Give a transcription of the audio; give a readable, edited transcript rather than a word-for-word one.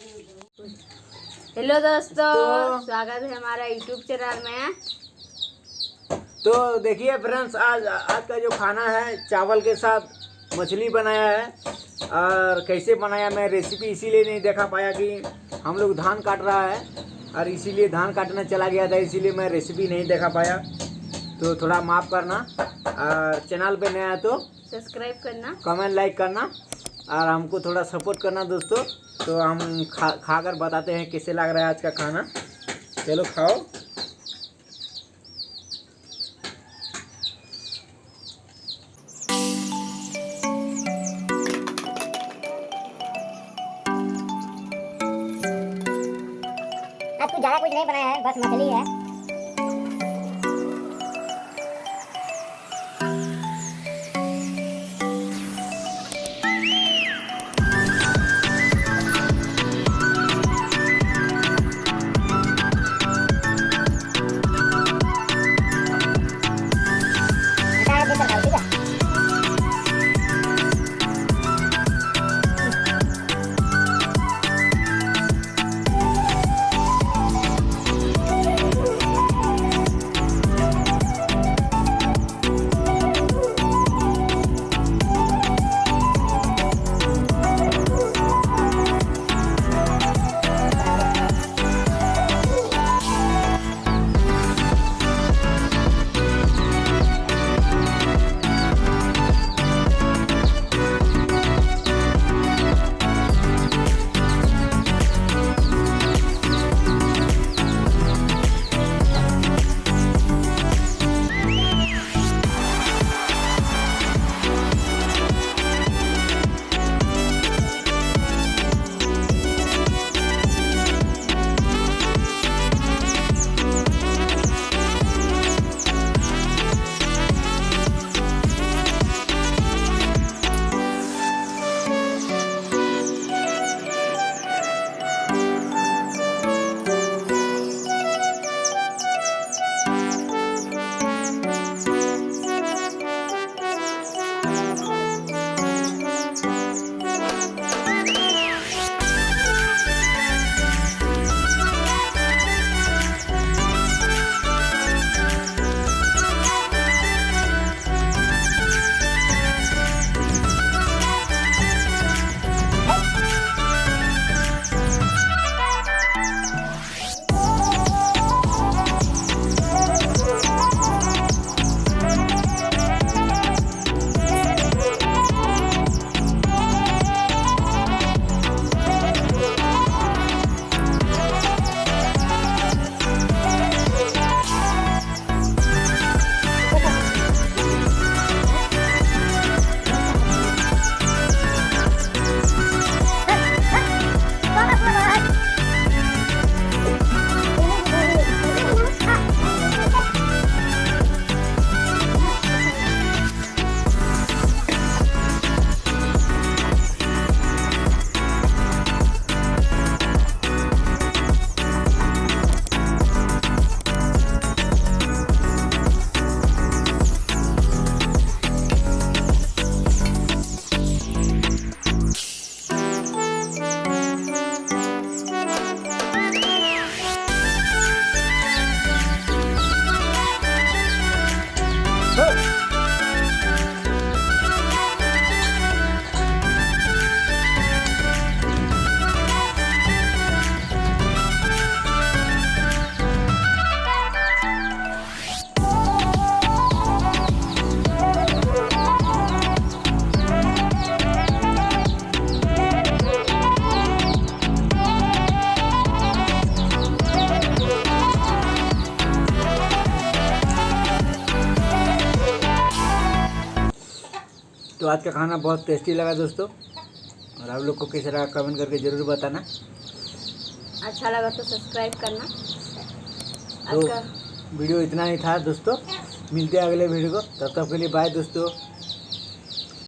Hello दोस्तों, स्वागत है हमारा यूट्यूब चैनल में। तो देखिए फ्रेंड्स, आज का जो खाना है चावल के साथ मछली बनाया है। और कैसे बनाया मैं रेसिपी इसीलिए नहीं देखा पाया कि हम लोग धान काट रहा है और इसीलिए धान काटना चला गया था, इसीलिए मैं रेसिपी नहीं देखा पाया। तो थोड़ा माफ़ करना, और चैनल पे नया है तो सब्सक्राइब करना, कमेंट लाइक करना और हमको थोड़ा सपोर्ट करना दोस्तों। तो हम खा कर बताते हैं कैसे लग रहा है आज का खाना। चलो खाओ। आज कुछ ज़्यादा कुछ नहीं बनाया है, बस मछली है। तो आज का खाना बहुत टेस्टी लगा दोस्तों, और आप लोग को कैसा लगा कमेंट करके ज़रूर बताना। अच्छा लगा तो सब्सक्राइब करना। तो वीडियो इतना ही था दोस्तों, मिलते हैं अगले वीडियो को, तब तक के लिए बाय दोस्तों।